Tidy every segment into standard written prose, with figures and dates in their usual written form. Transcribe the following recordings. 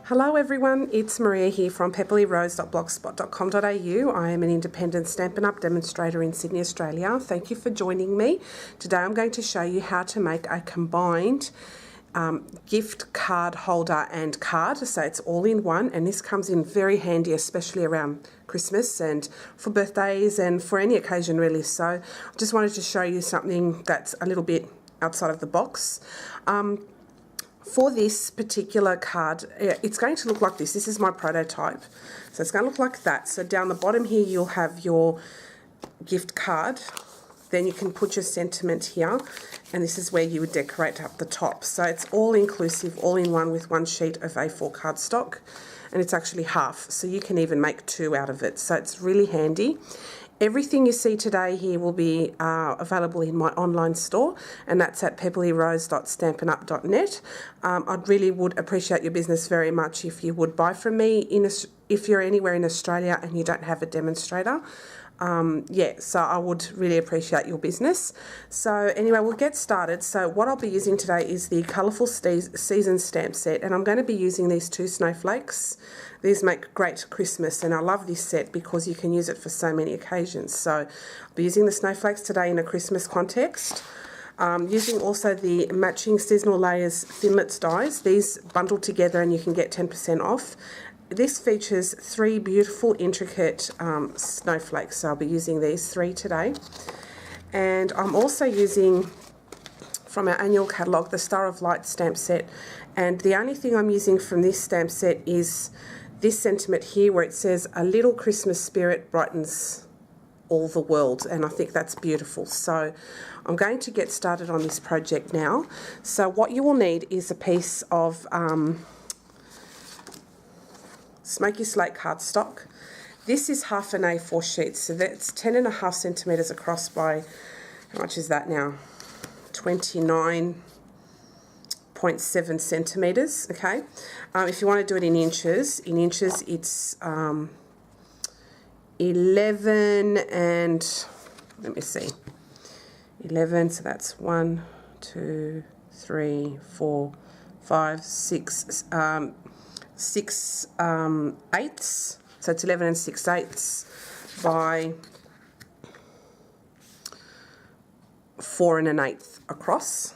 Hello everyone, it's Maria here from pepperlyrose.blogspot.com.au. I am an independent Stampin' Up! Demonstrator in Sydney, Australia. Thank you for joining me. Today I'm going to show you how to make a combined gift card holder and card. So it's all in one, and this comes in very handy, especially around Christmas and for birthdays and for any occasion really. So I just wanted to show you something that's a little bit outside of the box. For this particular card, it's going to look like this. This is my prototype. So it's going to look like that. So down the bottom here, you'll have your gift card. Then you can put your sentiment here. And this is where you would decorate up the top. So it's all inclusive, all in one with one sheet of A4 cardstock. And it's actually half. So you can even make two out of it. So it's really handy. Everything you see today here will be available in my online store, and that's at pepperlyrose.stampinup.net. I really would appreciate your business very much if you would buy from me if you're anywhere in Australia and you don't have a demonstrator. So I would really appreciate your business. So anyway, we'll get started. So what I'll be using today is the Colourful Season Stamp Set, and I'm going to be using these two snowflakes. These make great Christmas, and I love this set because you can use it for so many occasions. So I'll be using the snowflakes today in a Christmas context. Using also the matching Seasonal Layers Thinlits dies. These bundle together and you can get 10% off. This features three beautiful, intricate snowflakes, so I'll be using these three today. And I'm also using, from our annual catalogue, the Star of Light stamp set. And the only thing I'm using from this stamp set is this sentiment here where it says, "A little Christmas spirit brightens all the world," and I think that's beautiful. So I'm going to get started on this project now. So what you will need is a piece of smoky slate cardstock. This is half an A4 sheet, so that's 10.5 centimetres across by, how much is that now? 29.7 centimetres, okay? If you want to do it in inches it's 11 and, let me see, 11, so that's 1, 2, 3, 4, 5, 6, 6/8, so it's 11 and 6/8 by 4 1/8 across.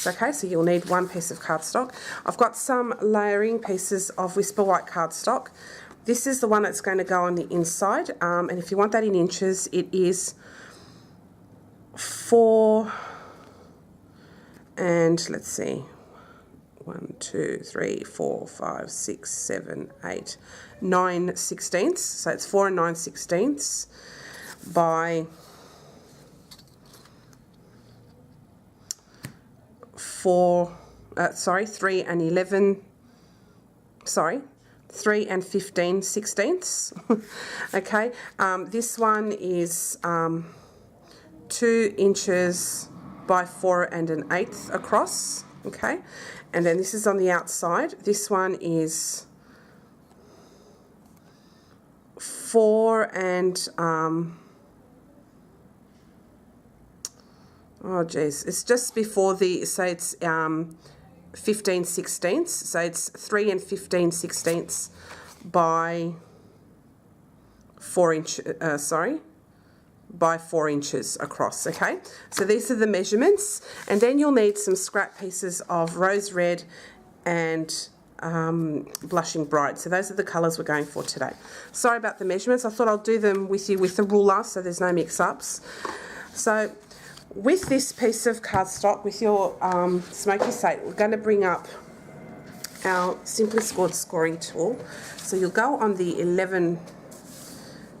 Okay, so you'll need one piece of cardstock. I've got some layering pieces of Whisper White cardstock. This is the one that's going to go on the inside, and if you want that in inches, it is 4 and, let's see, 1, 2, 3, 4, 5, 6, 7, 8, 9/16. So it's 4 and 9/16 by 3 and 11. Sorry, 3 and 15/16. Okay, this one is 2 inches by 4 1/8 across. Okay, and then this is on the outside. This one is 4 and oh geez, it's just before the, so it's 15/16, so it's 3 and 15/16 by 4 inches across. Okay, so these are the measurements, and then you'll need some scrap pieces of rose red and blushing bright. So those are the colours we're going for today. Sorry about the measurements, I thought I'll do them with you with the ruler so there's no mix-ups. So with this piece of cardstock, with your smoky slate, we're going to bring up our Simply Scored scoring tool. So you'll go on the 11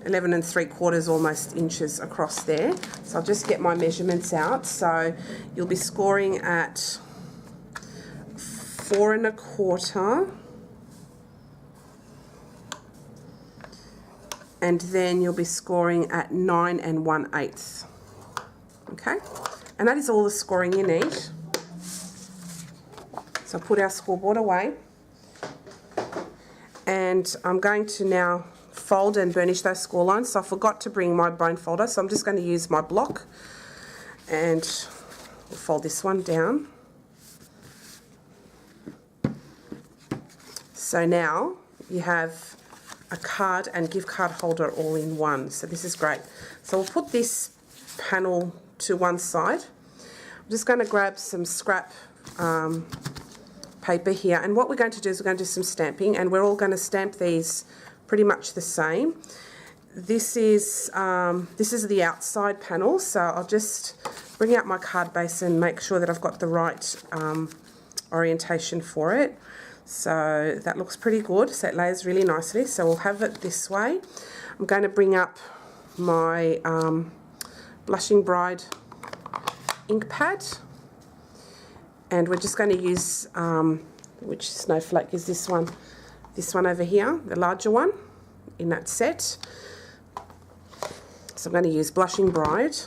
3/4 almost inches across there. So I'll just get my measurements out. So you'll be scoring at 4 1/4, and then you'll be scoring at 9 1/8. Okay, and that is all the scoring you need. So I'll put our scoreboard away, and I'm going to now fold and burnish those score lines. So I forgot to bring my bone folder, so I'm just going to use my block, and we'll fold this one down. So now you have a card and gift card holder all in one. So this is great. So we'll put this panel to one side. I'm just going to grab some scrap paper here, and what we're going to do is we're going to do some stamping, and we're all going to stamp these pretty much the same. This is the outside panel, so I'll just bring out my card base and make sure that I've got the right orientation for it. So that looks pretty good, so it lays really nicely. So we'll have it this way. I'm going to bring up my Blushing Bride ink pad, and we're just going to use, which snowflake is this one? This one over here, the larger one in that set. So I'm going to use Blushing Bride.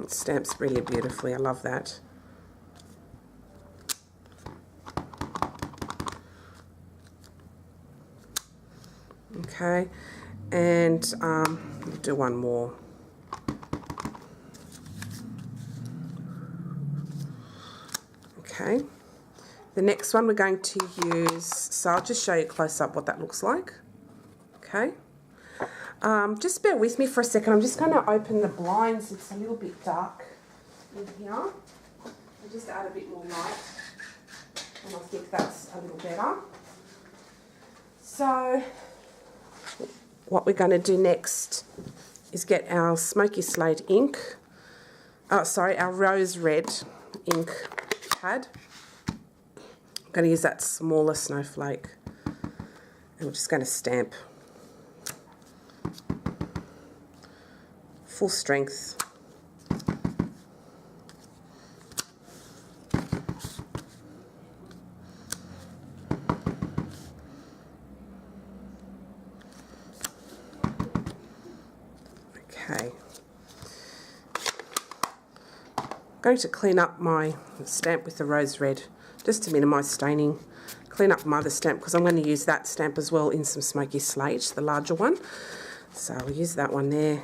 It stamps really beautifully, I love that. Okay, and we'll do one more. Okay, the next one we're going to use, so I'll just show you close up what that looks like. Okay, just bear with me for a second. I'm just going to open the blinds. It's a little bit dark in here. I'll just add a bit more light, and I think that's a little better. So what we're going to do next is get our Smoky Slate ink, our Rose Red ink pad. I'm going to use that smaller snowflake, and we're just going to stamp full strength. Okay. I'm going to clean up my stamp with the Rose Red just to minimise staining. Clean up my other stamp because I'm going to use that stamp as well in some Smoky Slate, the larger one. So we'll use that one there.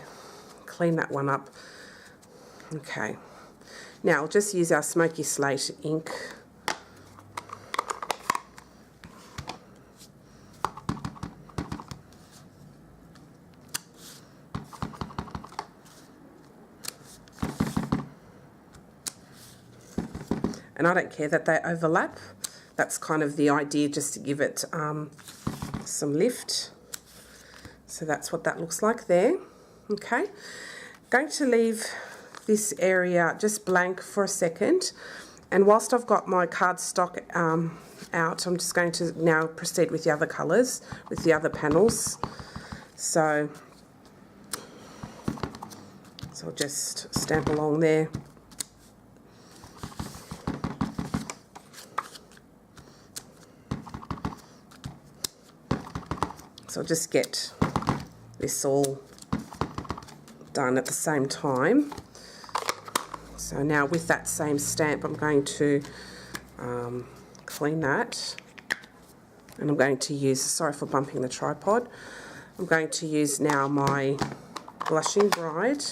Clean that one up. Okay. Now I'll just use our Smoky Slate ink. And I don't care that they overlap. That's kind of the idea, just to give it some lift. So that's what that looks like there. Okay. Going to leave this area just blank for a second. And whilst I've got my cardstock out, I'm just going to now proceed with the other colours, with the other panels. So I'll just stamp along there. So I'll just get this all done at the same time. So now with that same stamp, I'm going to clean that, and I'm going to use, sorry for bumping the tripod, I'm going to use now my Blushing Bride.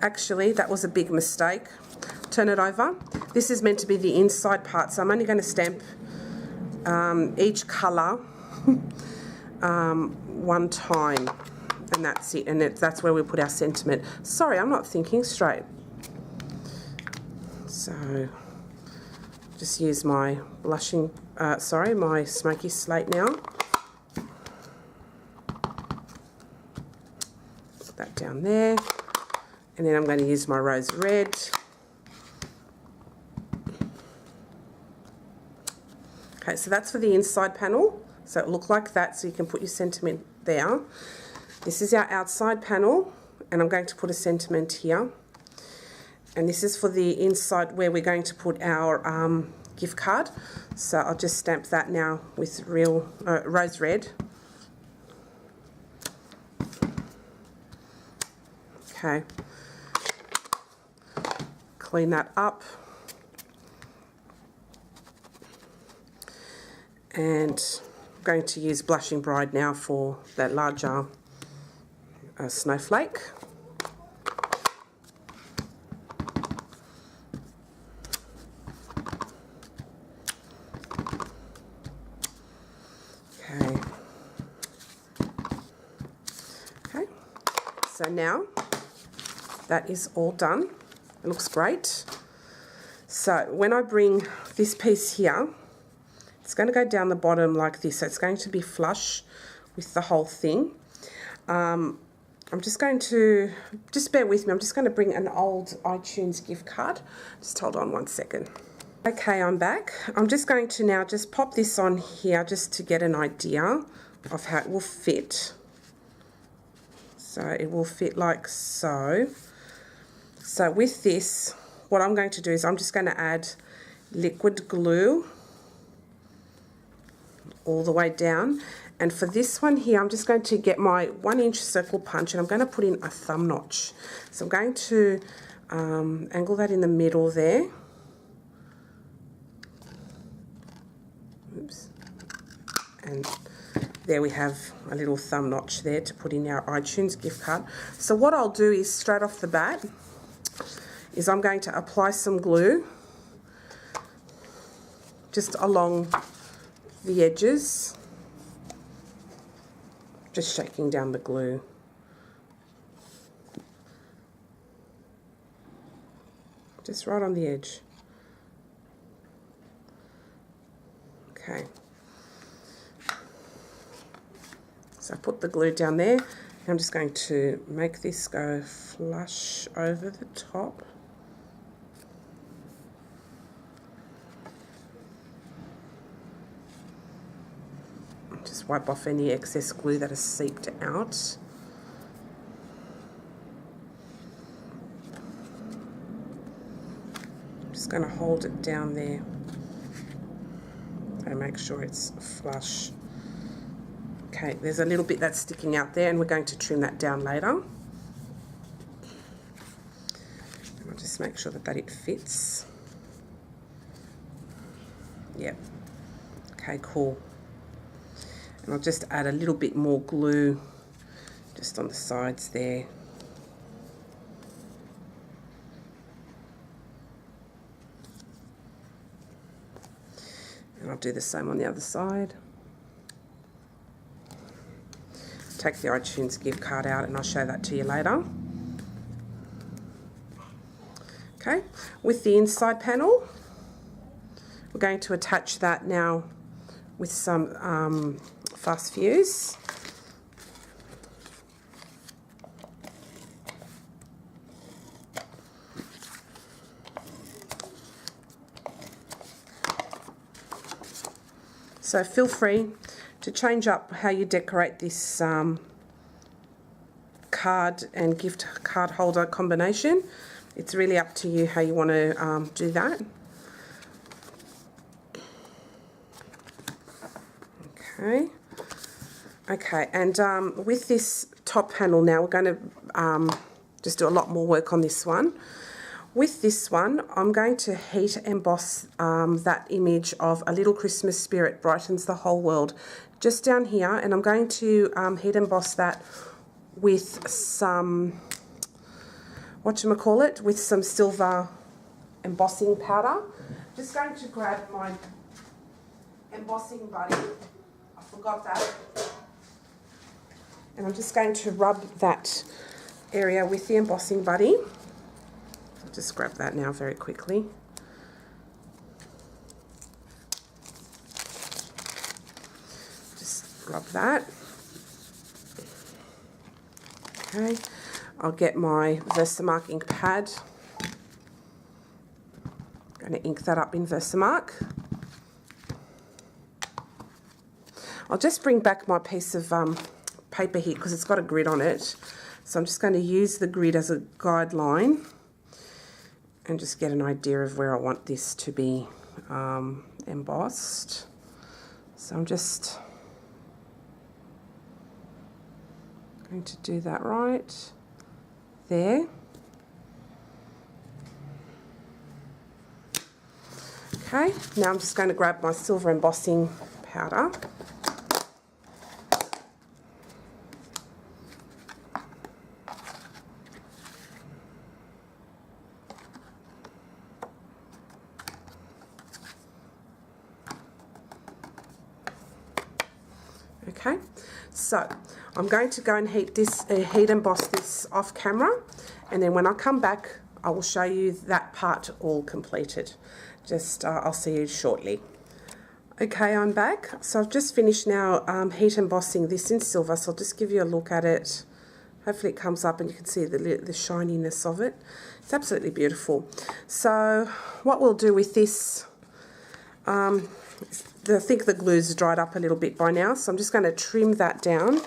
Actually, that was a big mistake. Turn it over. This is meant to be the inside part, so I'm only going to stamp each colour one time, and that's it. And that's where we put our sentiment. Sorry, I'm not thinking straight. So just use my my Smoky Slate now. Put that down there. And then I'm going to use my Rose Red. Okay, so that's for the inside panel. So it'll look like that, so you can put your sentiment there. This is our outside panel, and I'm going to put a sentiment here. And this is for the inside where we're going to put our gift card. So I'll just stamp that now with real Rose Red. Okay. Clean that up, and I'm going to use Blushing Bride now for that larger snowflake. Okay, so now that is all done. It looks great. So when I bring this piece here, it's going to go down the bottom like this. So it's going to be flush with the whole thing. I'm just going to, just bear with me, I'm just going to bring an old iTunes gift card. Just hold on one second. Okay, I'm back. I'm just going to now just pop this on here just to get an idea of how it will fit. So it will fit like so. So with this, what I'm going to do is I'm just going to add liquid glue all the way down. And for this one here, I'm just going to get my 1-inch circle punch and I'm going to put in a thumb notch. So I'm going to angle that in the middle there. Oops. And there we have a little thumb notch there to put in our iTunes gift card. So what I'll do is straight off the bat is I'm going to apply some glue just along the edges, just shaking down the glue. Just right on the edge. Okay. So I put the glue down there. I'm just going to make this go flush over the top. Just wipe off any excess glue that has seeped out. I'm just going to hold it down there and make sure it's flush. Okay, there's a little bit that's sticking out there and we're going to trim that down later. And I'll just make sure that it fits. Yep. Okay, cool. And I'll just add a little bit more glue just on the sides there. And I'll do the same on the other side. Take the iTunes gift card out and I'll show that to you later. Okay, with the inside panel, we're going to attach that now with some fast fuse. So feel free to change up how you decorate this card and gift card holder combination. It's really up to you how you want to do that. Okay, and with this top panel now, we're going to just do a lot more work on this one. With this one, I'm going to heat emboss that image of a little Christmas spirit brightens the whole world just down here, and I'm going to heat emboss that with some, with some silver embossing powder. Just going to grab my embossing buddy. I forgot that. And I'm just going to rub that area with the embossing buddy. I'll just grab that now very quickly. Just rub that. Okay, I'll get my Versamark ink pad. I'm going to ink that up in Versamark. I'll just bring back my piece of paper here because it's got a grid on it. So I'm just going to use the grid as a guideline and just get an idea of where I want this to be embossed. So I'm just going to do that right there. Okay, now I'm just going to grab my silver embossing powder. Okay, so I'm going to go and heat emboss this off camera, and then when I come back I will show you that part all completed. I'll see you shortly. Okay, I'm back. So I've just finished now heat embossing this in silver, so I'll just give you a look at it. Hopefully it comes up and you can see the shininess of it. It's absolutely beautiful. So what we'll do with this, I think the glue's dried up a little bit by now, so I'm just going to trim that down.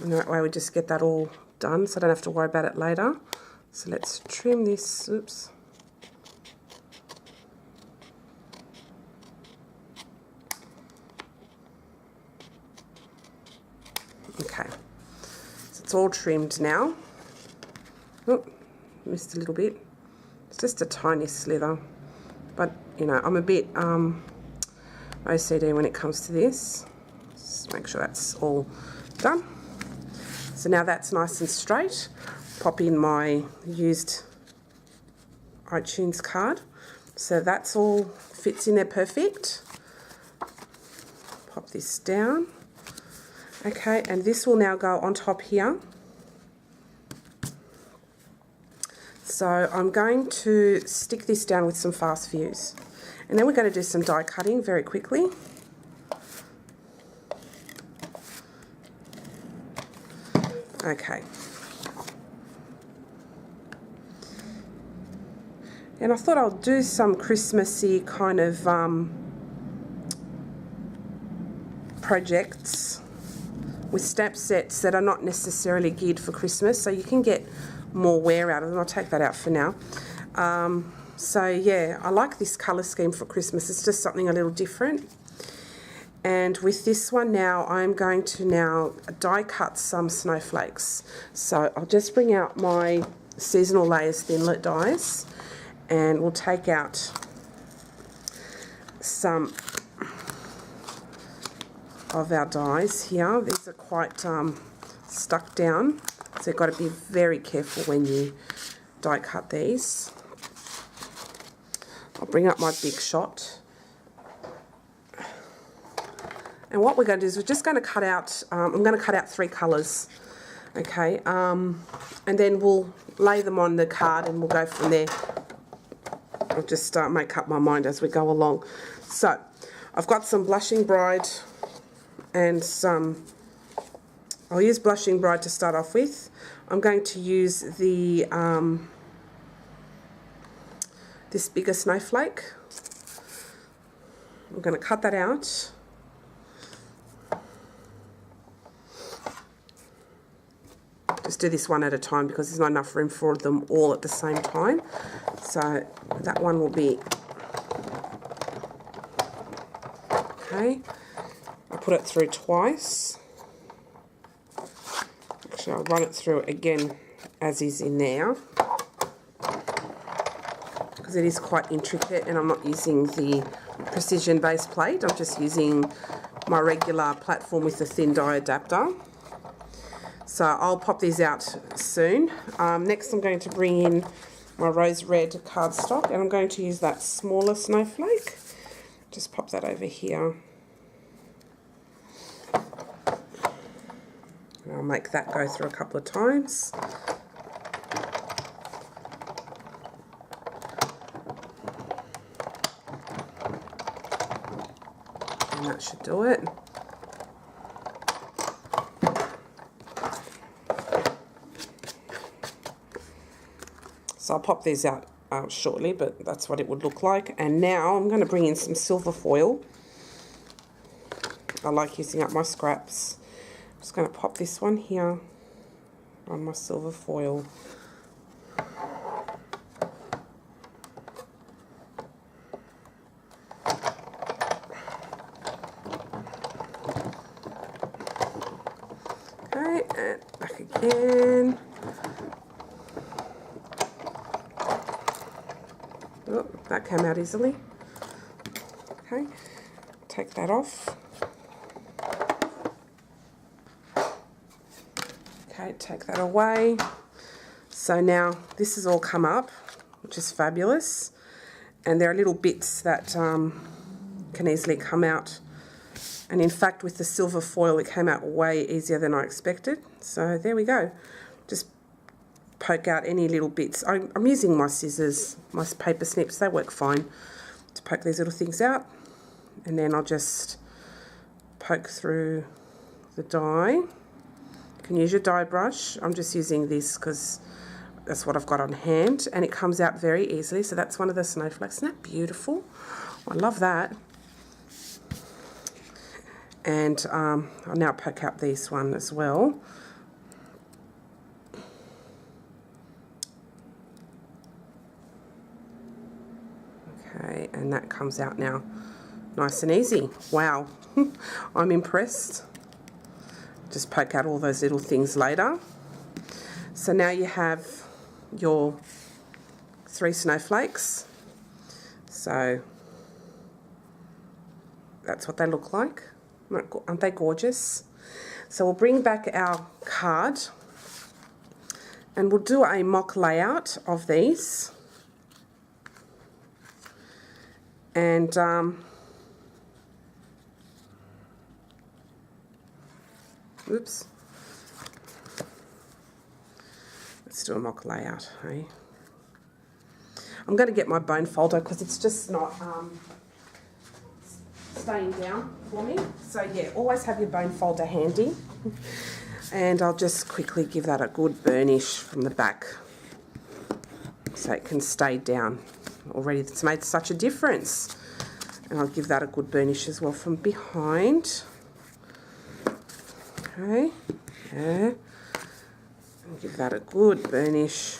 And that way we just get that all done, so I don't have to worry about it later. So let's trim this, oops. Okay, so it's all trimmed now. Oh, missed a little bit. It's just a tiny slither, but you know, I'm a bit OCD when it comes to this. Just make sure that's all done. So now that's nice and straight. Pop in my used iTunes card. So that's all fits in there perfect. Pop this down. Okay, and this will now go on top here. So I'm going to stick this down with some fast fuse. And then we're going to do some die cutting very quickly. Okay. And I thought I'll do some Christmassy kind of projects with stamp sets that are not necessarily geared for Christmas, so you can get more wear out of them. I'll take that out for now. So yeah, I like this colour scheme for Christmas. It's just something a little different. And with this one now, I'm going to now die cut some snowflakes. So I'll just bring out my seasonal layers thinlet dies, and we'll take out some of our dies here. These are quite stuck down, so you've got to be very careful when you die cut these. I'll bring up my big shot, and what we're going to do is we're just going to cut out, I'm going to cut out 3 colours, okay, and then we'll lay them on the card and we'll go from there. I'll just make up my mind as we go along. So I've got some Blushing Bride and some, I'll use Blushing Bride to start off with. I'm going to use the this bigger snowflake. I'm going to cut that out. Just do this one at a time because there's not enough room for them all at the same time. So that one will be okay. I put it through twice. Actually, I'll run it through again as is in there, because it is quite intricate and I'm not using the precision base plate. I'm just using my regular platform with the thin die adapter. So I'll pop these out soon. Next I'm going to bring in my rose red cardstock, and I'm going to use that smaller snowflake. Just pop that over here. And I'll make that go through a couple of times. And that should do it. So I'll pop these out shortly, but that's what it would look like. And now I'm going to bring in some silver foil. I like using up my scraps. I'm just going to pop this one here on my silver foil. Okay, and back again. Oh, that came out easily. Okay, take that off. Okay, take that away. So now this has all come up, which is fabulous. And there are little bits that can easily come out And in fact, with the silver foil, it came out way easier than I expected. So there we go. Just poke out any little bits. I'm using my scissors, my paper snips, they work fine to poke these little things out. And then I'll just poke through the die. You can use your die brush. I'm just using this because that's what I've got on hand, and it comes out very easily. So that's one of the snowflakes. Isn't that beautiful? I love that. And I'll now poke out this one as well. Okay, and that comes out now nice and easy. Wow, I'm impressed. Just poke out all those little things later. So now you have your 3 snowflakes. So that's what they look like. Aren't they gorgeous? So we'll bring back our card and we'll do a mock layout of these. And oops. Let's do a mock layout, hey? I'm going to get my bone folder because it's just not staying down for me. So yeah, always have your bone folder handy. And I'll just quickly give that a good burnish from the back so it can stay down. Already it's made such a difference. And I'll give that a good burnish as well from behind. Okay, yeah. And give that a good burnish.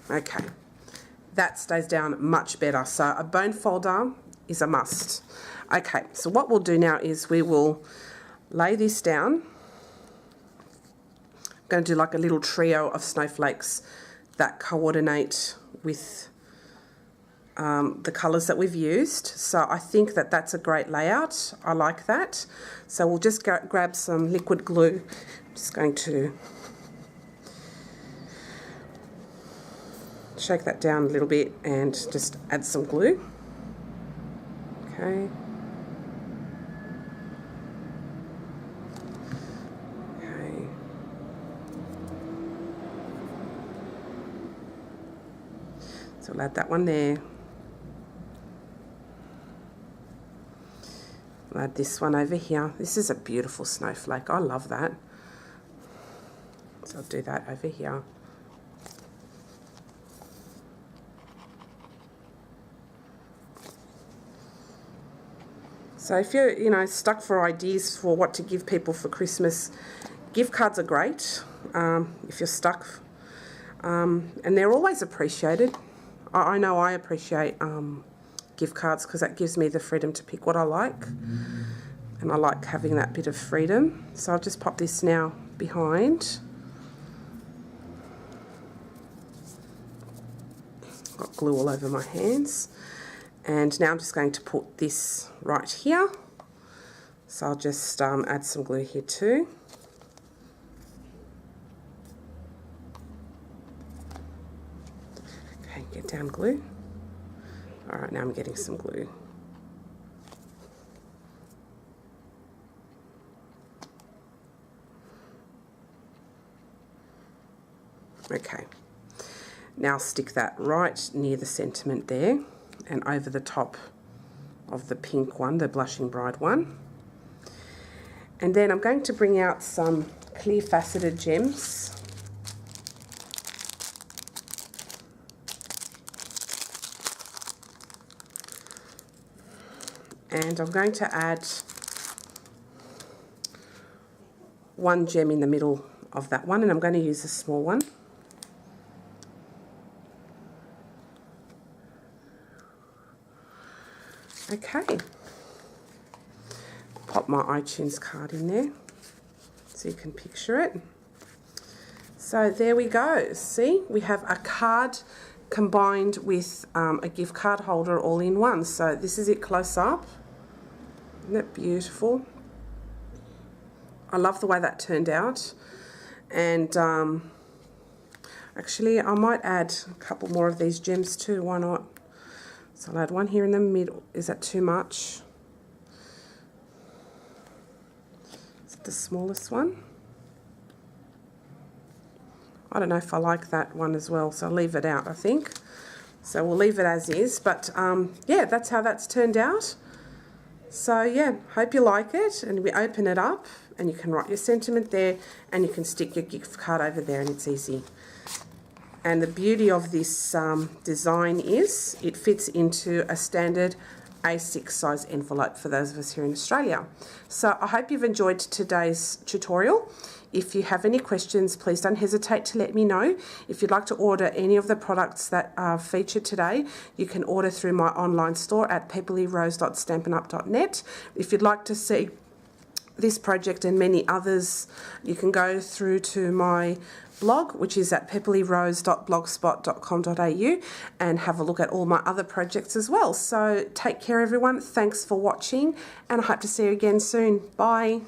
Okay, that stays down much better. So a bone folder is a must. Okay, so what we'll do now is we will lay this down. I'm going to do like a little trio of snowflakes that coordinate with the colours that we've used. So I think that that's a great layout. I like that. So we'll just grab some liquid glue. I'm just going to shake that down a little bit and just add some glue. Okay. Okay. So we'll add that one there. We'll add this one over here. This is a beautiful snowflake. I love that. So I'll do that over here. So if you're, stuck for ideas for what to give people for Christmas, gift cards are great if you're stuck. And they're always appreciated. I know I appreciate gift cards because that gives me the freedom to pick what I like. And I like having that bit of freedom. So I'll just pop this now behind. Got glue all over my hands. And now I'm just going to put this right here. So I'll just add some glue here too. Okay, get down glue. All right, now I'm getting some glue. Okay, now stick that right near the sentiment there and over the top of the pink one, the Blushing Bride one. And then I'm going to bring out some clear faceted gems. And I'm going to add one gem in the middle of that one, and I'm going to use a small one. Okay, pop my iTunes card in there so you can picture it. So there we go. See, we have a card combined with a gift card holder all in one. So this is it close up. Isn't that beautiful? I love the way that turned out. And actually I might add a couple more of these gems too, why not? So I'll add one here in the middle. Is that too much? Is it the smallest one? I don't know if I like that one as well, so I'll leave it out, I think. So we'll leave it as is, but yeah, that's how that's turned out. So yeah, hope you like it, and we open it up and you can write your sentiment there and you can stick your gift card over there, and it's easy. And the beauty of this design is it fits into a standard A6 size envelope for those of us here in Australia. So I hope you've enjoyed today's tutorial. If you have any questions, please don't hesitate to let me know. If you'd like to order any of the products that are featured today, you can order through my online store at pepperlyrose.stampinup.net. If you'd like to see this project and many others, you can go through to my blog, which is at pepperlyrose.blogspot.com.au, and have a look at all my other projects as well. So take care, everyone. Thanks for watching, and I hope to see you again soon. Bye.